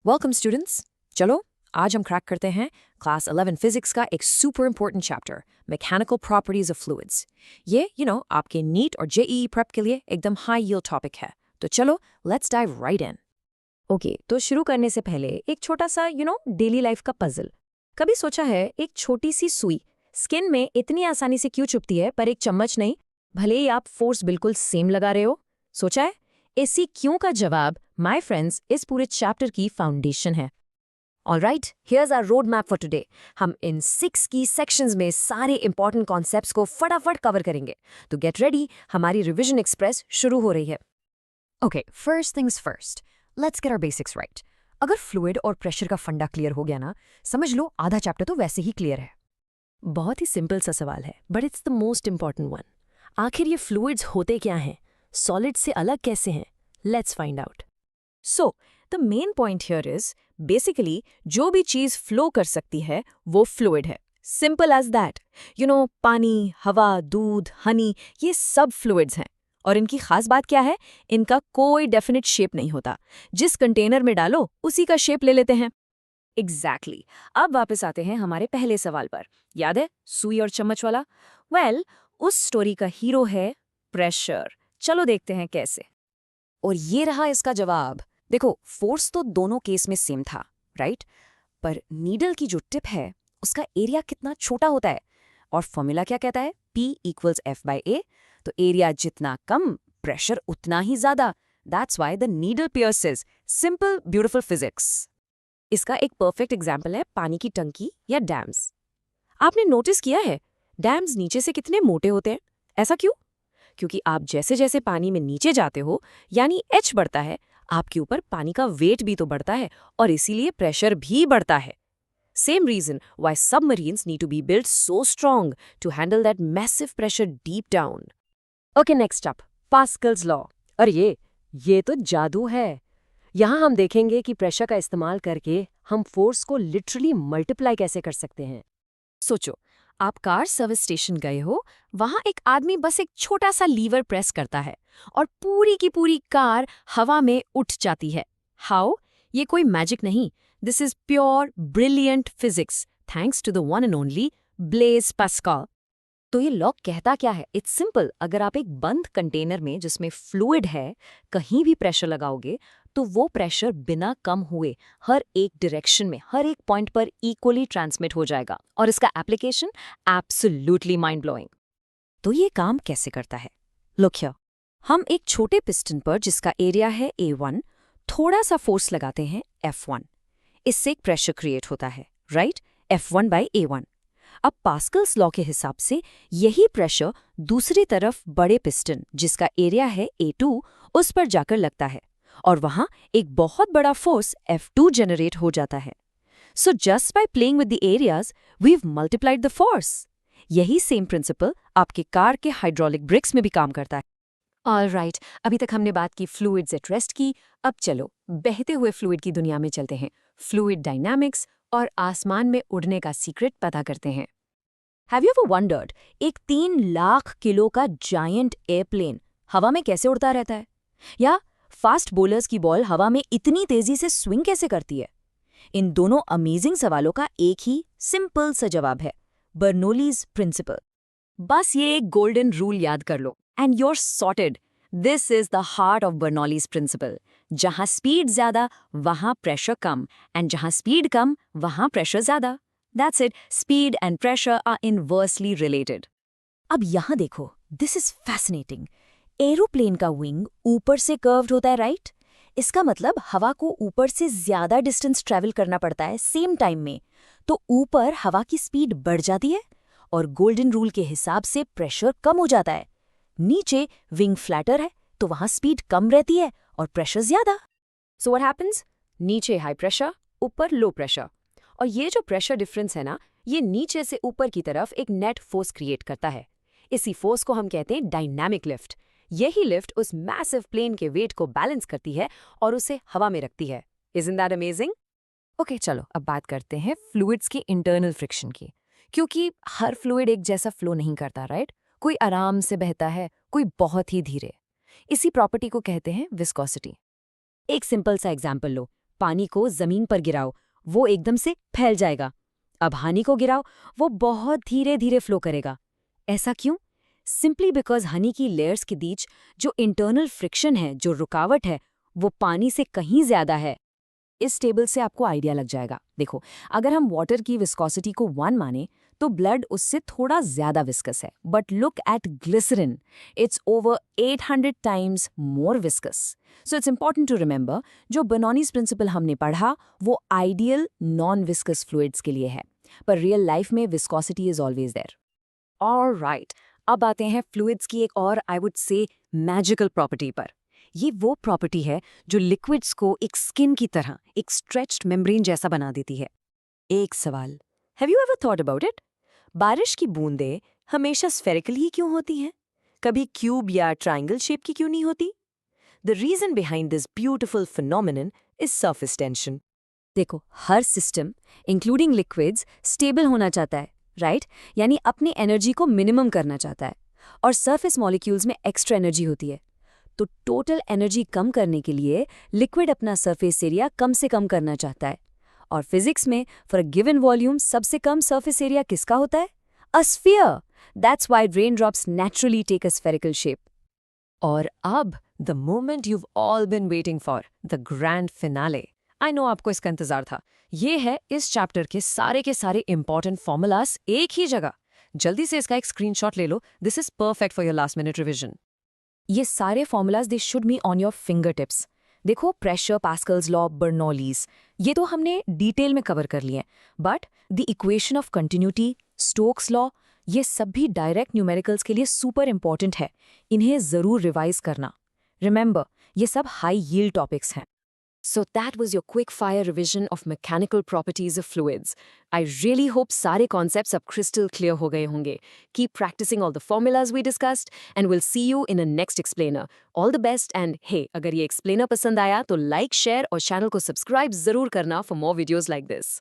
Welcome students. चलो आज हम क्रैक करते हैं क्लास 11 फिजिक्स का एक super important chapter mechanical properties of fluids. ये आपके नीट और जेईई प्रेप के लिए एकदम हाई यील्ड टॉपिक है। तो चलो let's dive right in. Okay, तो शुरू करने से पहले एक छोटा सा डेली लाइफ का पजल। कभी सोचा है एक छोटी सी सुई स्किन में इतनी आसानी से क्यों चुभती है पर एक चम्मच नहीं, भले ही आप फोर्स बिल्कुल सेम लगा रहे हो? सोचा है? इसी क्यों का जवाब माय फ्रेंड्स इस पूरे चैप्टर की फाउंडेशन है। Alright, here's our road map for today. हम इन 6 की सेक्शंस में सारे इंपॉर्टेंट कॉन्सेप्ट्स को फटाफट कवर करेंगे। तो गेट रेडी, हमारी रिवीजन एक्सप्रेस शुरू हो रही है। Okay, first things first, let's get our basics right. अगर फ्लूइड और प्रेशर का फंडा क्लियर हो गया ना, समझ लो आधा चैप्टर तो वैसे ही क्लियर है। बहुत ही सिंपल सा सवाल है, but it's the most important one. आखिर ये फ्लूइड्स होते क्या हैं, सॉलिड से अलग कैसे हैं? Let's find out. So the main point here is basically जो भी चीज फ्लो कर सकती है वो फ्लूइड है। Simple as that. पानी, हवा, दूध, हनी, ये सब फ्लूइड्स हैं। और इनकी खास बात क्या है? इनका कोई डेफिनेट शेप नहीं होता। जिस कंटेनर में डालो उसी का शेप ले लेते हैं। एग्जैक्टली। अब वापस आते हैं हमारे पहले सवाल पर। याद है सुई और चम्मच वाला? उस स्टोरी का हीरो है प्रेशर। चलो देखते हैं कैसे। और ये रहा इसका जवाब। देखो, फोर्स तो दोनों केस में सेम था, राइट? पर नीडल की जो टिप है उसका एरिया कितना छोटा होता है। और फॉर्मूला क्या कहता है? P=F/A। तो एरिया जितना कम, प्रेशर उतना ही ज्यादा। That's why the needle pierces. Simple beautiful physics. इसका एक परफेक्ट एग्जाम्पल है पानी की टंकी या डैम्स। आपने नोटिस किया है डैम्स नीचे से कितने मोटे होते हैं? ऐसा क्यों? क्योंकि आप जैसे जैसे पानी में नीचे जाते हो, यानी एच बढ़ता है, आपके ऊपर पानी का वेट भी तो बढ़ता है और इसीलिए प्रेशर भी बढ़ता है। Same reason why submarines need to be built so strong to handle that massive pressure deep down. Okay, next up, Pascal's law. और ये तो जादू है। यहाँ हम देखेंगे कि प्रेशर का इस्तेमाल करके हम फोर्स को लिटरली मल्टीप्लाई कैसे कर सकते हैं। सोचो, आप कार सर्विस स्टेशन गए हो, वहां एक आदमी बस एक छोटा सा लीवर प्रेस करता है और पूरी की पूरी कार हवा में उठ जाती है। हाउ? ये कोई मैजिक नहीं, this is pure brilliant physics, thanks to the one and only Blaise Pascal. तो ये लॉ कहता क्या है? It's simple. अगर आप एक बंद कंटेनर में जिसमें फ्लूइड है कहीं भी प्रेशर लगाओगे तो वो प्रेशर बिना कम हुए हर एक डायरेक्शन में, हर एक पॉइंट पर इक्वली ट्रांसमिट हो जाएगा। और इसका एप्लीकेशन एब्सोल्युटली माइंड ब्लोइंग। तो ये काम कैसे करता है? लुक हियर, हम एक छोटे पिस्टन पर जिसका एरिया है A1 थोड़ा सा फोर्स लगाते हैं F1। इससे एक प्रेशर क्रिएट होता है, राइट? F1/A1। अब पास्कल्स लॉ के हिसाब से यही प्रेशर दूसरी तरफ बड़े पिस्टन जिसका एरिया है A2 उस पर जाकर लगता है और वहां एक बहुत बड़ा फोर्स F2 जनरेट हो जाता है। So just by playing with the areas we have multiplied the force. यही सेम प्रिंसिपल आपके कार के हाइड्रोलिक ब्रिक्स में भी काम करता है। ऑलराइट, अभी तक हमने बात की फ्लूइड्स एट रेस्ट की। अब चलो बहते हुए फ्लूइड की दुनिया में चलते हैं। फ्लूइड डायनामिक्स और आसमान में उड़ने का सीक्रेट पता करते हैं। हैव यू एवर वंडर्ड, एक 3 लाख किलो का जायंट एयरप्लेन हवा में कैसे उड़ता रहता है? या फास्ट बॉलर्स की बॉल हवा में इतनी तेजी से स्विंग कैसे करती है? इन दोनों अमेजिंग सवालों का एक ही सिंपल सा जवाब है, बर्नौलीज प्रिंसिपल। बस ये एक गोल्डन रूल याद कर लो and you're sorted. This is the heart of Bernoulli's principle. जहां स्पीड ज्यादा वहां प्रेशर कम, एंड जहां स्पीड कम वहां प्रेशर ज्यादा। That's it, speed and pressure are inversely related. अब यहां देखो, दिस इज फैसिनेटिंग। एरोप्लेन का विंग ऊपर से कर्व्ड होता है, राइट? इसका मतलब हवा को ऊपर से ज्यादा डिस्टेंस ट्रैवल करना पड़ता है सेम टाइम में। तो ऊपर हवा की स्पीड बढ़ जाती है और गोल्डन रूल के हिसाब से प्रेशर कम हो जाता है। नीचे विंग फ्लैटर है तो वहां स्पीड कम रहती है और प्रेशर ज्यादा। So what happens? नीचे हाई प्रेशर, ऊपर लो प्रेशर। और ये जो प्रेशर डिफरेंस है ना, ये नीचे से ऊपर की तरफ एक नेट फोर्स क्रिएट करता है। इसी फोर्स को हम कहते हैं डायनामिक लिफ्ट। यही लिफ्ट उस मैसिव प्लेन के वेट को बैलेंस करती है और उसे हवा में रखती है। Isn't that amazing? ओके, चलो अब बात करते हैं फ्लूइड्स की इंटरनल फ्रिक्शन की। क्योंकि हर फ्लूइड एक जैसा फ्लो नहीं करता, राइट? कोई आराम से बहता है, कोई बहुत ही धीरे। इसी प्रॉपर्टी को कहते हैं विस्कोसिटी। एक सिंपल सा एग्जाम्पल लो, पानी को जमीन पर गिराओ, वो एकदम से फैल जाएगा। अब हनी को गिराओ, वो बहुत धीरे धीरे फ्लो करेगा। ऐसा क्यों? सिंपली बिकॉज हनी की लेयर्स के बीच जो इंटरनल फ्रिक्शन है, जो रुकावट है, वो पानी से कहीं ज्यादा है। इस टेबल से आपको आइडिया लग जाएगा। देखो, अगर हम वाटर की विस्कोसिटी को 1 माने तो ब्लड उससे थोड़ा ज्यादा विस्कस है। But look at glycerine, it's over 800 times more viscous. So it's important to remember, जो बेनोनीज प्रिंसिपल हमने पढ़ा वो आइडियल नॉन विस्कस फ्लूइड्स के लिए है, पर रियल लाइफ में viscosity is always there. Alright, अब आते हैं फ्लूइड्स की एक और I would say magical property पर। ये वो प्रॉपर्टी है जो लिक्विड्स को एक स्किन की तरह, एक स्ट्रेच्ड मेम्ब्रेन जैसा बना देती है। एक सवाल, have you ever thought about it? बारिश की बूंदें हमेशा स्फेरिकल ही क्यों होती हैं? कभी क्यूब या ट्रायंगल शेप की क्यों नहीं होती? The reason behind this beautiful phenomenon is surface tension. देखो, हर सिस्टम इंक्लूडिंग लिक्विड्स स्टेबल होना चाहता है, राइट? यानी अपनी एनर्जी को मिनिमम करना चाहता है, और सरफेस मॉलिक्यूल्स में एक्स्ट्रा एनर्जी होती है। तो टोटल एनर्जी कम करने के लिए लिक्विड अपना सरफेस एरिया कम से कम करना चाहता है। और फिजिक्स में फॉर अ गिवन वॉल्यूम सबसे कम सरफेस एरिया किसका होता है? A sphere. That's why raindrops naturally take a spherical shape. और अब the moment you've all been waiting for, the grand finale. I know आपको इसका इंतजार था। ये है इस चैप्टर के सारे इंपॉर्टेंट फॉर्मूलाज एक ही जगह। जल्दी से इसका एक स्क्रीनशॉट ले लो। This is perfect for your last minute revision. ये सारे formulas they should be on your fingertips. देखो, प्रेशर, पास्कल्स लॉ, बर्नौलीज, ये तो हमने डिटेल में कवर कर लिए, but the equation of continuity, Stokes law, ये सब भी डायरेक्ट न्यूमेरिकल्स के लिए सुपर इंपॉर्टेंट है। इन्हें जरूर रिवाइज करना। रिमेंबर, ये सब हाई यील्ड टॉपिक्स हैं। So that was your quick fire revision of mechanical properties of fluids. I really hope सारे concepts अब crystal clear हो गए होंगे. Keep practicing all the formulas we discussed and we'll see you in a next explainer. All the best and hey, अगर ये explainer पसंद आया तो like, share और channel को subscribe जरूर करना for more videos like this.